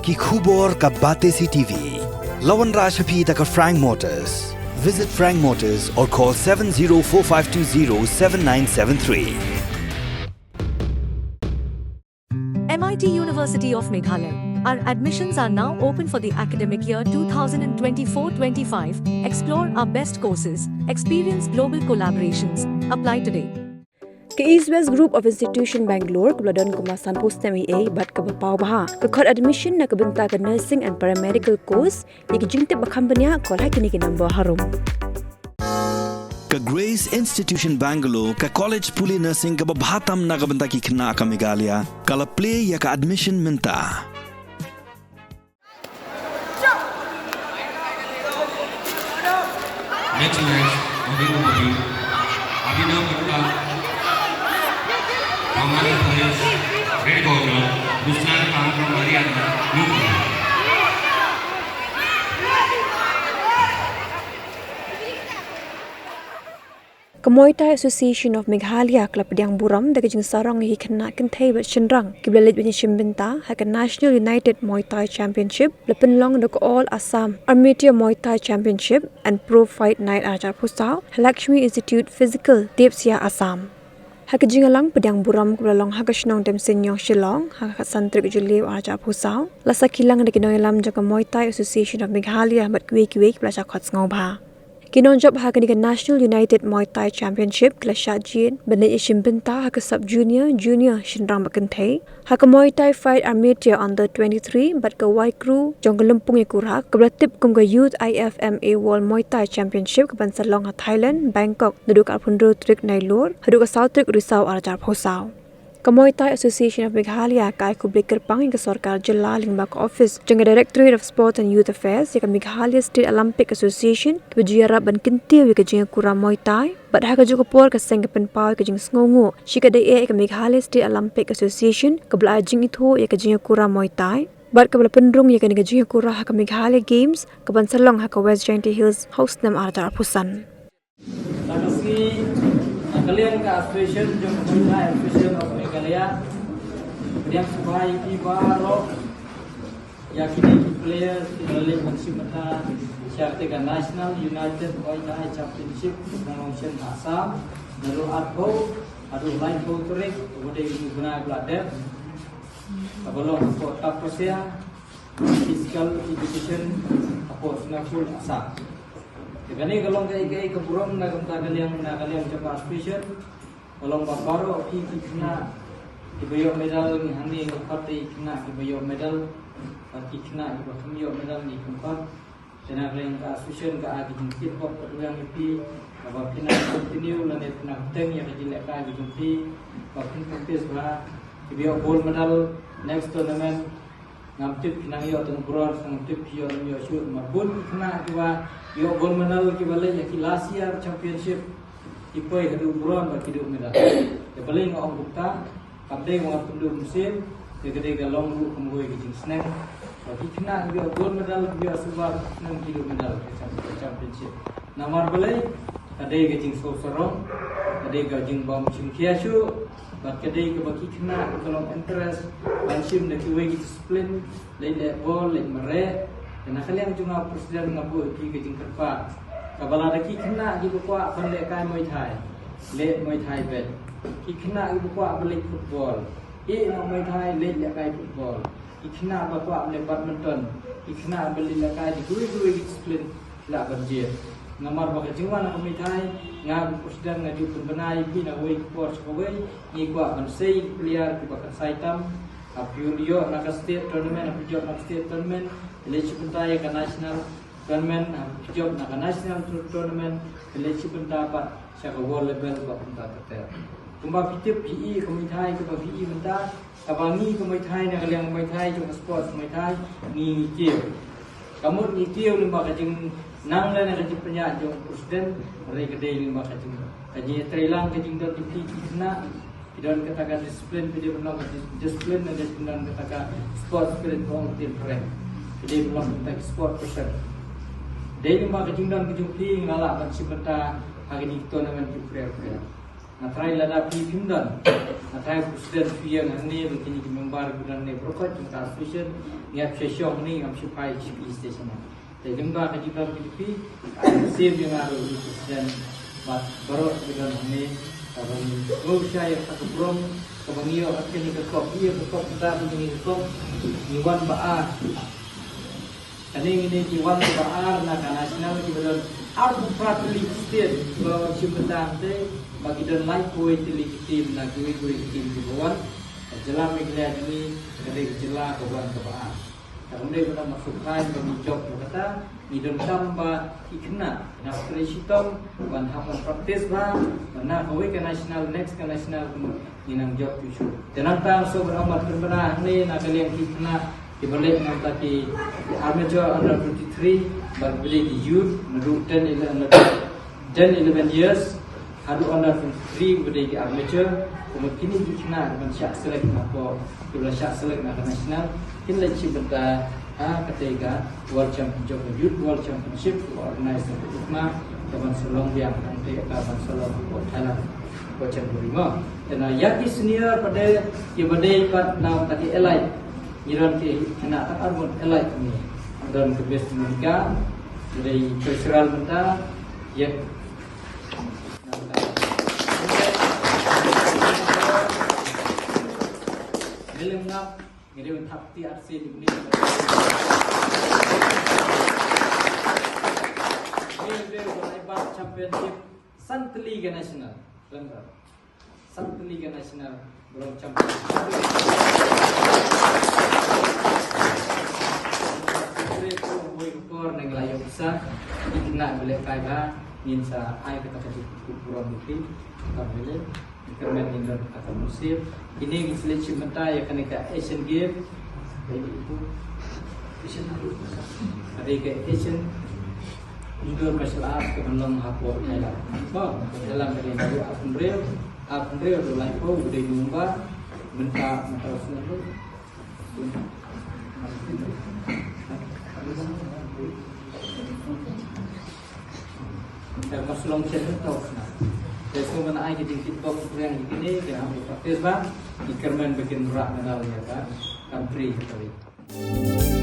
ki khubor ka Bate TV. Lawan Rajaphi taka Frank Motors. Visit Frank Motors or call 7045207973. MIT University of Meghalaya. Our admissions are now open for the academic year 2024-25. Explore our best courses. Experience global collaborations. Apply today. Ke East West Group of Institution Bangalore kebeladon kemasan post MA bat ke bapau baha ke kod admission na kebenta ke nursing and paramedical course yang jingtip bakambanya kol hakini ke number harum. Ka Grace Institution Bangalore ka College Puli Nursing ka babhatam na kabenta ki kena ka Meghalaya kala play ya ka admission minta. Next match, Abhinav Gupta, Bangladesh players, red corner, Dushan Khan from Haryana, blue corner. Muay Thai Association of Meghalaya Club Diang Buram daga jing sarang hi kena kentai bat shenrang kiblalit bini shimbinta haka National United Muay Thai Championship lepen long dok All Assam Amateur Muay Thai Championship and Pro Fight Night Ajar Pusau Lakshmi Institute Physical Depsia Assam haka jingalang pedang buram kublalong haka shnong dem senyong shillong haka santrik juliw Ajar Pusau lasa kilang daga noyalam jaga Muay Thai Association of Meghalaya bat kuwe belajar kots ngobha Kinon job haka ni National United Muay Thai Championship kelasat jin benai shimbenta haka sub junior shinrang bakentei haka Muay Thai Fight Amateur under 23 bat ke Y Crew jong kelempung yakura kebelatip kum ke Youth IFMA World Muay Thai Championship ke Bansalong ha Thailand Bangkok duduk Alpundro Trik Nailur haduk ke South Trik Risau Arjar Phosau Ka Muay Thai Association of Meghalaya ka ku blikir pang ke Sarkar Jilla Lingbak Office jang Directorate of Sport and Youth Affairs ya Meghalaya State Olympic Association ke jiara ban kintiu ke jing kura Muay Thai bat ha ka juga por ke seng ke penpau ke jing sngongo shika dai ke Meghalaya State Olympic Association ke bla jing itu ya ke jing kura Muay Thai bat ke bla pendrung ya ke jing kura ha ke Meghalaya Games ke Bansalong ha ke West Jainti Hills host nam Arjar Pusan Kalian ke association jom Muay Association of Meghalaya yang sebagai ibaro yakini players dalam maksudnya syarti kan National United Muay Thai Championship Promotion Assam lalu adu line kulturik kemudian guna belajar kalau kota Persia physical education apa nasional Assam Kani kalau kaya keburam na kalian coba aspiration kalau baru kena ibayo medal ni hani ngapati kena ibayo medal kena ibayo medal ni kumpat dan kalian ke aspiration ke agi jingkit pop yang ipi apa kena continue lanet na teng yang dijilek ka agi jingkit bakin kompis ba ibayo gold medal next tournament ngamtip kena yo teng bronze ngamtip yo shoot mabun kena kiwa yo gold medal kibale ya last year championship ipoy hadu bronze ba kidu medal ya paling ngom bukta kapde ngom tundu musim gede galong bu kumboy gijing snack so kena yo gold medal yo subab nang kidu medal championship namar bale ade gijing so sorong ade gajing bom chimkiasu bat kadai ke baki kena kalau interest banshim na kiwe discipline le ball le mare dan kalian cuma presiden ngabu ki gejing kerpa kabala daki kena di buka pan le kai Muay Thai le Muay Thai bet ki kena di buka balik football no Muay Thai le kai football ki kena buka le badminton ki kena beli le kai di guru discipline la banjir ngamar baka jingwan na Muay Thai nga presiden nga di penbenai pi na way sports ko way ni kwa bansay player ki baka saitam apyulio na ka state tournament apyulio na state tournament election pentaya ka national tournament apyulio na ka national tournament election pentapat sa ka world level ba punta tater kumba pitip PE ka Muay Thai ka PE menta kabangi ka Muay Thai na kaliang Muay Thai jong sports Muay Thai ni kiyo kamu ni kiyo limba ka jing nang la na kajing penya jong presiden mereka kedai lima kajing kajing trailang kajing dot tipi kena Tidak katakan disiplin, dia belum disiplin dan dia katakan sport spirit orang tim keren. Dia belum kata sport person. Dia ni mak kejungdan kejungpi ngalak macam benda hari ni tournament di prayer. Natrai lada pimdan, natrai presiden fiang ni begini membar bulan ni berkat jumpa association ni appreciation ni am sipai CP station. Jadi lemba kajian PDP save yang ada di presiden baru bulan ni kalau Rusia yang satu brom kebangiyo akan ni kekop kita begini kekop Iwan Baar. Kani ini Iwan Baar nak nasional kita Arbu Prateli State kalau Cimbentang te bagi dan lain kue tili tim nak kue tim di bawah jelas media ini kedai jelas kawan kebaan. Kemudian kita masukkan bagi job kata idon tambah ikna nak krisitom wan hapan praktis ba mana kue ke nasional next ke nasional inang job isu. Tenang tang so beramat benar ni nak kalian ikna dibalik dengan tadi amateur under 23 berbeli di youth menurut 10-11 years ada under 23 berbeli di amateur kemudian ini dikenal dengan syak selek apa bila syak selek nasional kita lagi bentar ketiga World Championship Youth World Championship organized oleh UKMA dan Selong yang nanti akan Selong Thailand World 2005 dan yang senior pada ibadai kat nama tadi elite Iran ke kena arbon elite ni dan kebes mereka dari cultural benda ya Milim ngap ngirim thapti arsi di ni World Championship Santliga Nasional lengkap Santliga Nasional belum championship kor nang layo bisa dikena boleh kaya ninsa ai kata kata kurang lebih kabel kermen indon kata musim ini seleksi menta ya kena ke Asian Games jadi itu Asian ada ke Asian indoor martial arts ke belum hapur Thailand dalam dari April lain pun udah numba menta selalu dan maslong channel tahu nah. Jadi semua nak kita tiktok yang ini kita ambil praktis bang, ikerman bikin berat medal ya kan, country kita.